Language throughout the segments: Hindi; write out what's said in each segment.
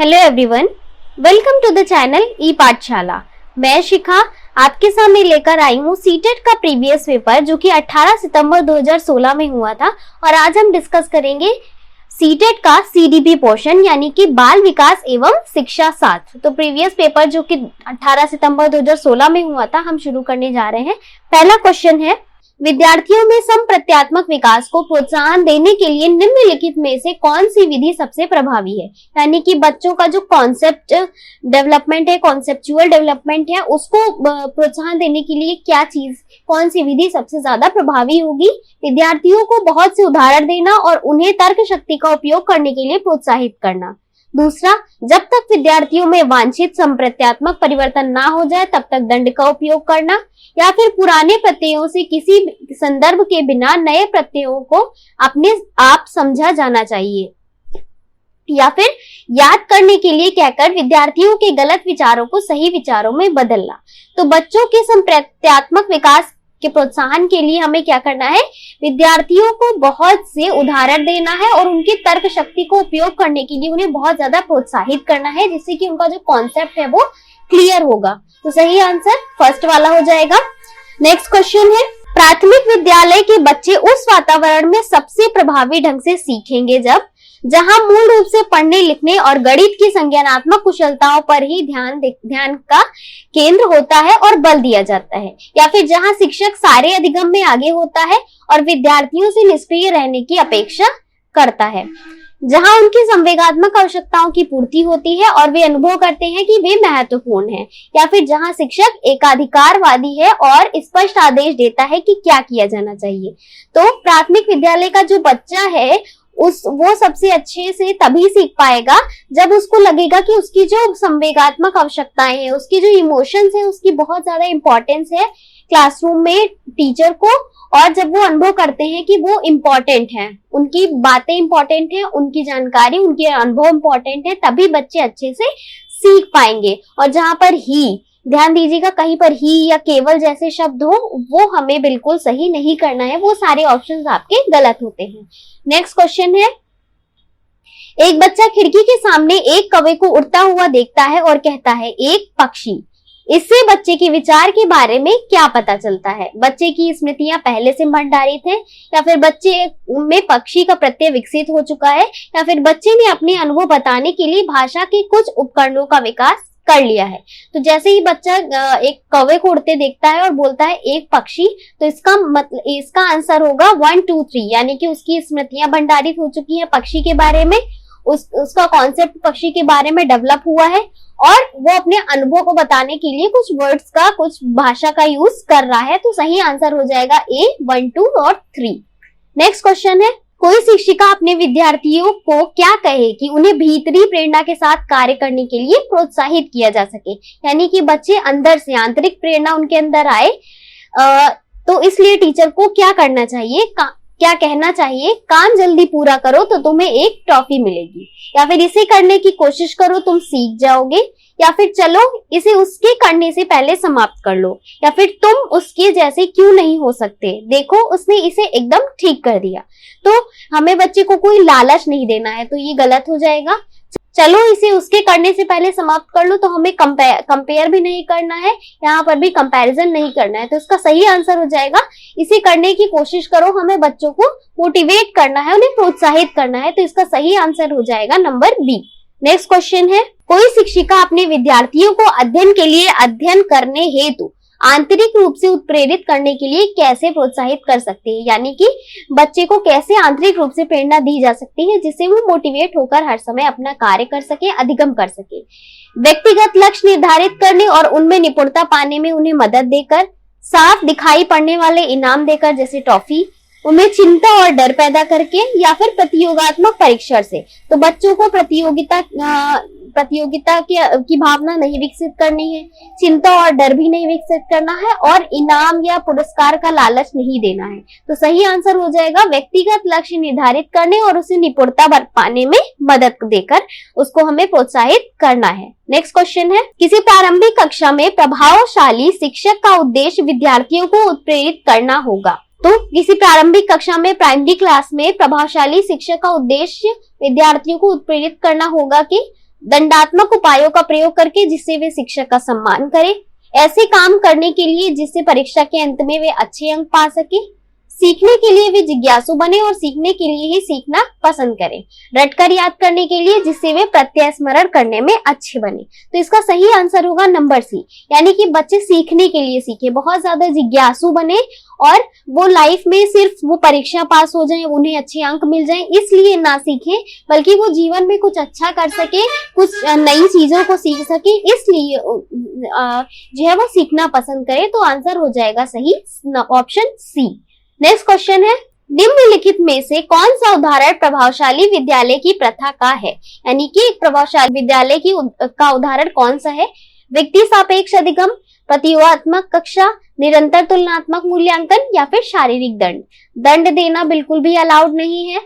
Hello everyone, welcome to the channel e Pathshala. मैं शिखा आपके सामने लेकर आई हूँ सीटेट का प्रीवियस पेपर जो कि 18 सितंबर 2016 में हुआ था। और आज हम डिस्कस करेंगे सीटेट का सीडीपी पोर्शन यानी कि बाल विकास एवं शिक्षा शास्त्र। तो प्रीवियस पेपर जो कि 18 सितंबर 2016 में हुआ था, हम शुरू करने जा रहे हैं। पहला क्वेश्चन है, विद्यार्थियों में समप्रत्यात्मक विकास को प्रोत्साहन देने के लिए निम्नलिखित में से कौन सी विधि सबसे प्रभावी है। यानी कि बच्चों का जो कॉन्सेप्ट डेवलपमेंट है, कॉन्सेप्चुअल डेवलपमेंट है, उसको प्रोत्साहन देने के लिए क्या चीज, कौन सी विधि सबसे ज्यादा प्रभावी होगी। विद्यार्थियों को बहुत से उदाहरण देना और उन्हें तर्क शक्ति का उपयोग करने के लिए प्रोत्साहित करना। दूसरा, जब तक विद्यार्थियों में वांछित समप्रत्यात्मक परिवर्तन ना हो जाए तब तक दंड का उपयोग करना। या फिर पुराने प्रत्ययों से किसी संदर्भ के बिना नए प्रत्ययों को अपने आप समझा जाना चाहिए। या फिर याद करने के लिए कहकर विद्यार्थियों के गलत विचारों को सही विचारों में बदलना। तो बच्चों के समप्रत्यात्मक विकास के प्रोत्साहन के लिए हमें क्या करना है, विद्यार्थियों को बहुत से उदाहरण देना है और उनकी तर्क शक्ति को उपयोग करने के लिए उन्हें बहुत ज्यादा प्रोत्साहित करना है, जिससे कि उनका जो कॉन्सेप्ट है वो क्लियर होगा। तो सही आंसर फर्स्ट वाला हो जाएगा। नेक्स्ट क्वेश्चन है, प्राथमिक विद्यालय के बच्चे उस वातावरण में सबसे प्रभावी ढंग से सीखेंगे जहां मूल रूप से पढ़ने लिखने और गणित की संज्ञानात्मक कुशलताओं पर ही ध्यान का केंद्र होता है और बल दिया जाता है। या फिर जहां शिक्षक सारे अधिगम में आगे होता है और विद्यार्थियों से निष्क्रिय रहने की अपेक्षा करता है, जहां उनकी संवेगात्मक आवश्यकताओं की पूर्ति होती है और वे अनुभव करते हैं कि वे महत्वपूर्ण हैं। या फिर जहां शिक्षक एकाधिकारवादी है और स्पष्ट आदेश देता है कि क्या किया जाना चाहिए। तो प्राथमिक विद्यालय का जो बच्चा है वो सबसे अच्छे से तभी सीख पाएगा जब उसको लगेगा कि उसकी जो संवेगात्मक आवश्यकताएं हैं, उसकी जो इमोशंस है, उसकी बहुत ज्यादा इंपॉर्टेंस है क्लासरूम में टीचर को। और जब वो अनुभव करते हैं कि वो इम्पोर्टेंट है, उनकी बातें इंपॉर्टेंट है, उनकी जानकारी, उनके अनुभव इंपॉर्टेंट है, तभी बच्चे अच्छे से सीख पाएंगे। और जहां पर ही, ध्यान दीजिएगा, कहीं पर ही या केवल जैसे शब्द हो वो हमें बिल्कुल सही नहीं करना है, वो सारे ऑप्शंस आपके गलत होते हैं। नेक्स्ट क्वेश्चन है, एक बच्चा खिड़की के सामने एक कौवे को उड़ता हुआ देखता है और कहता है एक पक्षी। इससे बच्चे के विचार के बारे में क्या पता चलता है। बच्चे की स्मृतियां पहले से भंडारित है, या फिर बच्चे में पक्षी का प्रत्यय विकसित हो चुका है, या फिर बच्चे ने अपने अनुभव बताने के लिए भाषा के कुछ उपकरणों का विकास कर लिया है। तो जैसे ही बच्चा एक कौवे को उड़ते देखता है और बोलता है एक पक्षी, तो इसका आंसर होगा 1 2 3, यानी कि उसकी स्मृतियां भंडारित हो चुकी हैं पक्षी के बारे में, उसका कॉन्सेप्ट पक्षी के बारे में डेवलप हुआ है और वो अपने अनुभव को बताने के लिए कुछ वर्ड्स का, कुछ भाषा का यूज कर रहा है। तो सही आंसर हो जाएगा ए 1 2 और 3। नेक्स्ट क्वेश्चन है, कोई शिक्षिका अपने विद्यार्थियों को क्या कहे कि उन्हें भीतरी प्रेरणा के साथ कार्य करने के लिए प्रोत्साहित किया जा सके। यानी कि बच्चे अंदर से आंतरिक प्रेरणा उनके अंदर आए, तो इसलिए टीचर को क्या करना चाहिए, क्या कहना चाहिए, काम जल्दी पूरा करो तो तुम्हें एक ट्रॉफी मिलेगी, या फिर इसे करने की कोशिश करो तुम सीख जाओगे, या फिर चलो इसे उसके करने से पहले समाप्त कर लो, या फिर तुम उसके जैसे क्यों नहीं हो सकते, देखो उसने इसे एकदम ठीक कर दिया। तो हमें बच्चे को कोई लालच नहीं देना है, तो ये गलत हो जाएगा। चलो इसे उसके करने से पहले समाप्त कर लो, तो हमें कंपेयर भी नहीं करना है, यहाँ पर भी कंपैरिजन नहीं करना है। तो इसका सही आंसर हो जाएगा इसे करने की कोशिश करो। हमें बच्चों को मोटिवेट करना है, उन्हें प्रोत्साहित करना है। तो इसका सही आंसर हो जाएगा नंबर बी। नेक्स्ट क्वेश्चन है, कोई शिक्षिका अपने विद्यार्थियों को अध्ययन के लिए अध्ययन करने हेतु आंतरिक रूप से उत्प्रेरित करने के लिए कैसे प्रोत्साहित कर सकती है। यानी कि बच्चे को कैसे आंतरिक रूप से प्रेरणा दी जा सकती है जिससे वो मोटिवेट होकर हर समय अपना कार्य कर सके, अधिगम कर सके। व्यक्तिगत लक्ष्य निर्धारित करने और उनमें निपुणता पाने में उन्हें मदद देकर, साफ दिखाई पड़ने वाले इनाम देकर जैसे ट्रॉफी, उनमें चिंता और डर पैदा करके, या फिर प्रतियोगात्मक परीक्षण से। तो बच्चों को प्रतियोगिता की भावना नहीं विकसित करनी है, चिंता और डर भी नहीं विकसित करना है, और इनाम या पुरस्कार का लालच नहीं देना है। तो सही आंसर हो जाएगा व्यक्तिगत लक्ष्य निर्धारित करने और उसे निपुणता पाने में मदद देकर उसको हमें प्रोत्साहित करना है। नेक्स्ट क्वेश्चन है, किसी प्रारंभिक कक्षा में प्रभावशाली शिक्षक का उद्देश्य विद्यार्थियों को उत्प्रेरित करना होगा। तो किसी प्रारंभिक कक्षा में, प्राइमरी क्लास में प्रभावशाली शिक्षक का उद्देश्य विद्यार्थियों को उत्प्रेरित करना होगा कि दंडात्मक उपायों का प्रयोग करके जिससे वे शिक्षक का सम्मान करें, ऐसे काम करने के लिए जिससे परीक्षा के अंत में वे अच्छे अंक पा सके, सीखने के लिए वे जिज्ञासु बने और सीखने के लिए ही सीखना पसंद करें, रटकर याद करने के लिए जिससे वे प्रत्यय स्मरण करने में अच्छे बने। तो इसका सही आंसर होगा नंबर सी, यानी कि बच्चे सीखने के लिए सीखे, बहुत ज्यादा जिज्ञासु बने और वो लाइफ में सिर्फ वो परीक्षा पास हो जाए, उन्हें अच्छे अंक मिल जाए इसलिए ना सीखें, बल्कि वो जीवन में कुछ अच्छा कर सके, कुछ नई चीजों को सीख सके, इसलिए जो है वो सीखना पसंद करे। तो आंसर हो जाएगा सही ऑप्शन सी। नेक्स्ट क्वेश्चन है, निम्नलिखित में से कौन सा उदाहरण प्रभावशाली विद्यालय की प्रथा का है, यानी कि प्रभावशाली विद्यालय का उदाहरण कौन सा है? व्यक्ति सापेक्ष अधिगम, प्रतियोगात्मक कक्षा, निरंतर तुलनात्मक मूल्यांकन या फिर शारीरिक दंड। दंड देना बिल्कुल भी अलाउड नहीं है,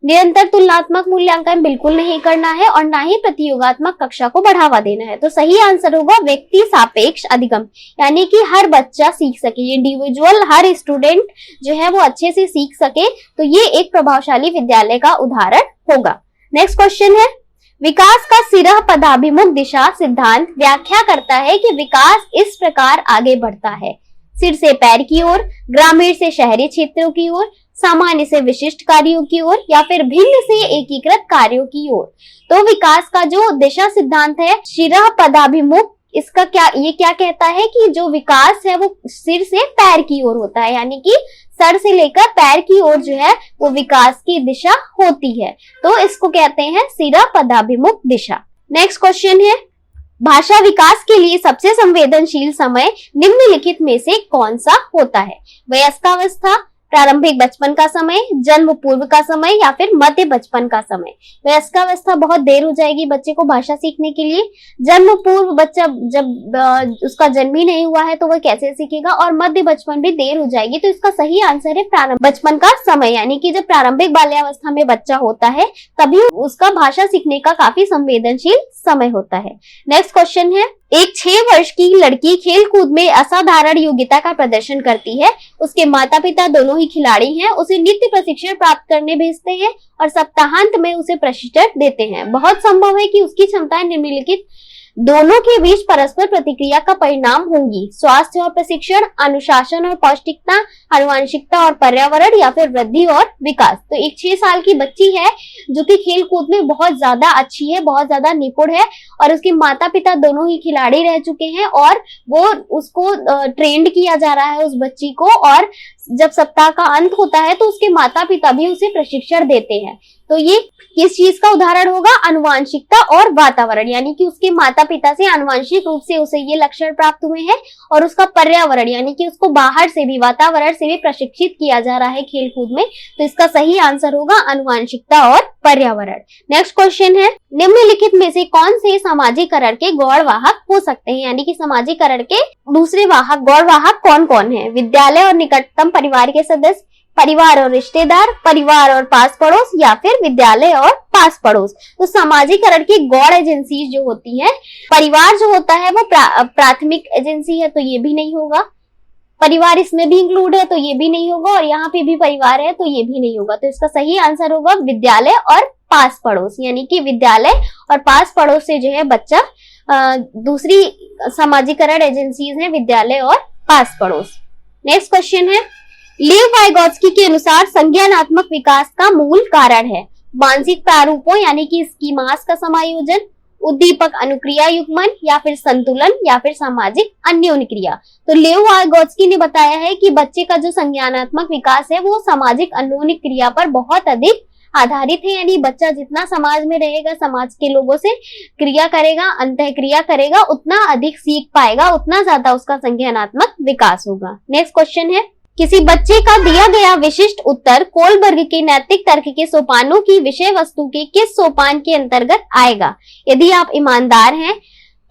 निरंतर तुलनात्मक मूल्यांकन बिल्कुल नहीं करना है और ना ही प्रतियोगात्मक कक्षा को बढ़ावा देना है। तो सही आंसर होगा व्यक्ति सापेक्ष अधिगम, यानी कि हर बच्चा सीख सके, इंडिविजुअल हर स्टूडेंट जो है वो अच्छे से सीख सके, तो ये एक प्रभावशाली विद्यालय का उदाहरण होगा। नेक्स्ट क्वेश्चन है, विकास का सिरह पदाभिमुख दिशा सिद्धांत व्याख्या करता है कि विकास इस प्रकार आगे बढ़ता है: सिर से पैर की ओर, ग्रामीण से शहरी क्षेत्रों की ओर, सामान्य से विशिष्ट कार्यों की ओर या फिर भिन्न से एकीकृत कार्यों की ओर। तो विकास का जो दिशा सिद्धांत है शिरः पदाभिमुख, इसका ये क्या कहता है कि जो विकास है वो सिर से पैर की ओर होता है, यानी कि सर से लेकर पैर की ओर जो है वो विकास की दिशा होती है। तो इसको कहते हैं सिरः पदाभिमुख दिशा। नेक्स्ट क्वेश्चन है, भाषा विकास के लिए सबसे संवेदनशील समय निम्नलिखित में से कौन सा होता है? वयस्कावस्था, प्रारंभिक बचपन का समय, जन्म पूर्व का समय या फिर मध्य बचपन का समय। वयस्कावस्था बहुत देर हो जाएगी बच्चे को भाषा सीखने के लिए, जन्म पूर्व बच्चा जब उसका जन्म ही नहीं हुआ है तो वह कैसे सीखेगा, और मध्य बचपन भी देर हो जाएगी। तो इसका सही आंसर है प्रारंभिक बचपन का समय, यानी कि जब प्रारंभिक बाल्यावस्था में बच्चा होता है तभी उसका भाषा सीखने का काफी संवेदनशील समय होता है। नेक्स्ट क्वेश्चन है, एक 6 वर्ष की लड़की खेल कूद में असाधारण योग्यता का प्रदर्शन करती है, उसके माता पिता दोनों ही खिलाड़ी हैं, उसे नृत्य प्रशिक्षण प्राप्त करने भेजते हैं और सप्ताहांत में उसे प्रशिक्षण देते हैं। बहुत संभव है कि उसकी क्षमताएं निम्नलिखित दोनों के बीच परस्पर प्रतिक्रिया का परिणाम होंगी: स्वास्थ्य और प्रशिक्षण, अनुशासन और पौष्टिकता, आनुवंशिकता और पर्यावरण या फिर वृद्धि और विकास। तो एक 6 साल की बच्ची है जो कि खेल कूद में बहुत ज्यादा अच्छी है, बहुत ज्यादा निपुण है और उसके माता पिता दोनों ही खिलाड़ी रह चुके हैं और वो उसको ट्रेंड किया जा रहा है उस बच्ची को, और जब सप्ताह का अंत होता है तो उसके माता पिता भी उसे प्रशिक्षण देते हैं। तो ये किस चीज का उदाहरण होगा? आनुवंशिकता और वातावरण, यानी कि उसके माता पिता से आनुवंशिक रूप से उसे ये लक्षण प्राप्त हुए हैं और उसका पर्यावरण, यानी कि उसको बाहर से भी, वातावरण से भी प्रशिक्षित किया जा रहा है खेल कूद में। तो इसका सही आंसर होगा आनुवंशिकता और पर्यावरण। नेक्स्ट क्वेश्चन है, निम्नलिखित में से कौन से सामाजिकरण के गौरवाहक हो सकते हैं, यानी कि सामाजिकरण के दूसरे वाहक, गौरवाहक कौन कौन है? विद्यालय और निकटतम परिवार के सदस्य, परिवार और रिश्तेदार, परिवार और पास पड़ोस या फिर विद्यालय और पास पड़ोस। तो सामाजिकरण की गौड़ एजेंसी जो होती है, परिवार जो होता है वो प्राथमिक एजेंसी है तो ये भी नहीं होगा, परिवार इसमें भी इंक्लूड है तो ये भी नहीं होगा, और यहाँ पे भी परिवार है तो ये भी नहीं होगा। तो इसका सही आंसर होगा विद्यालय और पास पड़ोस, यानी कि विद्यालय और पास पड़ोस से जो है बच्चा दूसरी सामाजिकरण एजेंसीज है विद्यालय और पास पड़ोस। नेक्स्ट क्वेश्चन है, लेव वाइगोत्स्की के अनुसार संज्ञानात्मक विकास का मूल कारण है मानसिक प्रारूपों यानी कि स्कीमास का समायोजन, उद्दीपक अनुक्रिया युग्मन या फिर संतुलन या फिर सामाजिक अन्योन्क्रिया। तो लेव वाइगोत्स्की ने बताया है कि बच्चे का जो संज्ञानात्मक विकास है वो सामाजिक अन्योन्क्रिया पर बहुत अधिक आधारित है, यानी बच्चा जितना समाज में रहेगा, समाज के लोगों से क्रिया करेगा, अंतःक्रिया करेगा, उतना अधिक सीख पाएगा, उतना ज्यादा उसका संज्ञानात्मक विकास होगा। नेक्स्ट क्वेश्चन है, किसी बच्चे का दिया गया विशिष्ट उत्तर कोलबर्ग के नैतिक तर्क के सोपानों की विषय वस्तु के किस सोपान के अंतर्गत आएगा? यदि आप ईमानदार हैं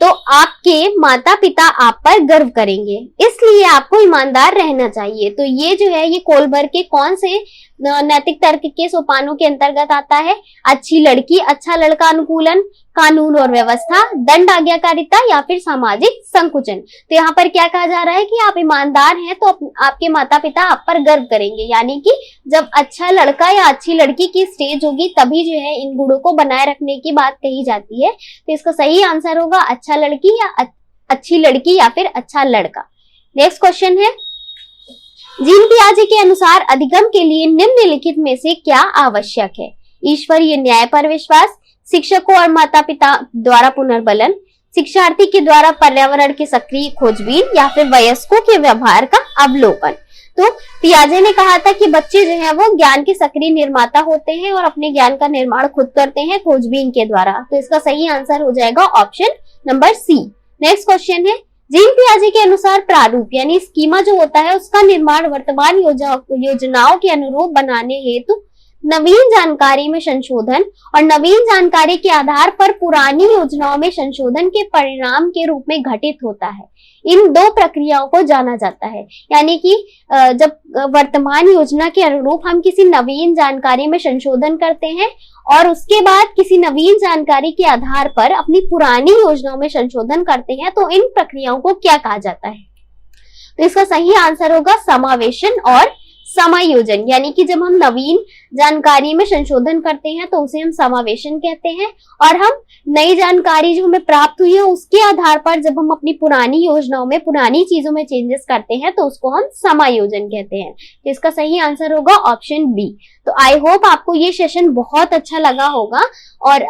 तो आपके माता पिता आप पर गर्व करेंगे, इसलिए आपको ईमानदार रहना चाहिए। तो ये जो है ये कोलबर्ग के कौन से नैतिक तर्क के सोपानों के अंतर्गत आता है। अच्छी लड़की, अच्छा लड़का अनुकूलन, कानून और व्यवस्था, दंड आज्ञाकारिता या फिर सामाजिक संकुचन। तो यहाँ पर क्या कहा जा रहा है कि आप ईमानदार हैं तो आपके माता पिता आप पर गर्व करेंगे, यानी कि जब अच्छा लड़का या अच्छी लड़की की स्टेज होगी तभी जो है इन गुणों को बनाए रखने की बात कही जाती है। तो इसका सही आंसर होगा अच्छा लड़की या अच्छी लड़की या फिर अच्छा लड़का। नेक्स्ट क्वेश्चन है, जीन पियाजे के अनुसार अधिगम के लिए निम्नलिखित में से क्या आवश्यक है? ईश्वरीय न्याय पर विश्वास, शिक्षकों और माता पिता द्वारा पुनर्बलन, शिक्षार्थी के द्वारा पर्यावरण की सक्रिय खोजबीन या फिर वयस्कों के व्यवहार का अवलोकन। तो पियाजे ने कहा था कि बच्चे जो है वो ज्ञान के सक्रिय निर्माता होते हैं और अपने ज्ञान का निर्माण खुद करते हैं खोजबीन के द्वारा। तो इसका सही आंसर हो जाएगा option number C. Next question है, जीन पियाजे के अनुसार प्रारूप यानी स्कीमा जो होता है उसका निर्माण वर्तमान योजनाओं के अनुरूप बनाने हेतु नवीन जानकारी में संशोधन और नवीन जानकारी के आधार पर पुरानी योजनाओं में संशोधन के परिणाम के रूप में घटित होता है। इन दो प्रक्रियाओं को जाना जाता है, यानी कि जब वर्तमान योजना के अनुरूप हम किसी नवीन जानकारी में संशोधन करते हैं और उसके बाद किसी नवीन जानकारी के आधार पर अपनी पुरानी योजनाओं में संशोधन करते हैं, तो इन प्रक्रियाओं को क्या कहा जाता है? तो इसका सही आंसर होगा समावेशन और समायोजन, यानी कि जब हम नवीन जानकारी में संशोधन करते हैं तो उसे हम समावेशन कहते हैं और हम नई जानकारी जो हमें प्राप्त हुई है उसके आधार पर जब हम अपनी पुरानी योजनाओं में पुरानी चीजों में चेंजेस करते हैं तो उसको हम समायोजन कहते हैं। तो इसका सही आंसर होगा ऑप्शन बी। तो आई होप आपको ये सेशन बहुत अच्छा लगा होगा और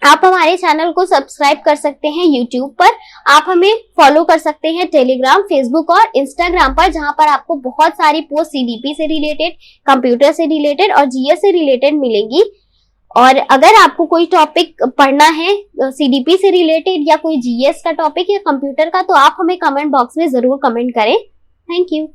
आप हमारे चैनल को सब्सक्राइब कर सकते हैं यूट्यूब पर, आप हमें फॉलो कर सकते हैं टेलीग्राम, फेसबुक और इंस्टाग्राम पर, जहां पर आपको बहुत सारी पोस्ट सीडीपी से रिलेटेड, कंप्यूटर से रिलेटेड और जीएस से रिलेटेड मिलेंगी। और अगर आपको कोई टॉपिक पढ़ना है सीडीपी से रिलेटेड या कोई जीएस का टॉपिक या कंप्यूटर का, तो आप हमें कमेंट बॉक्स में जरूर कमेंट करें। Thank you.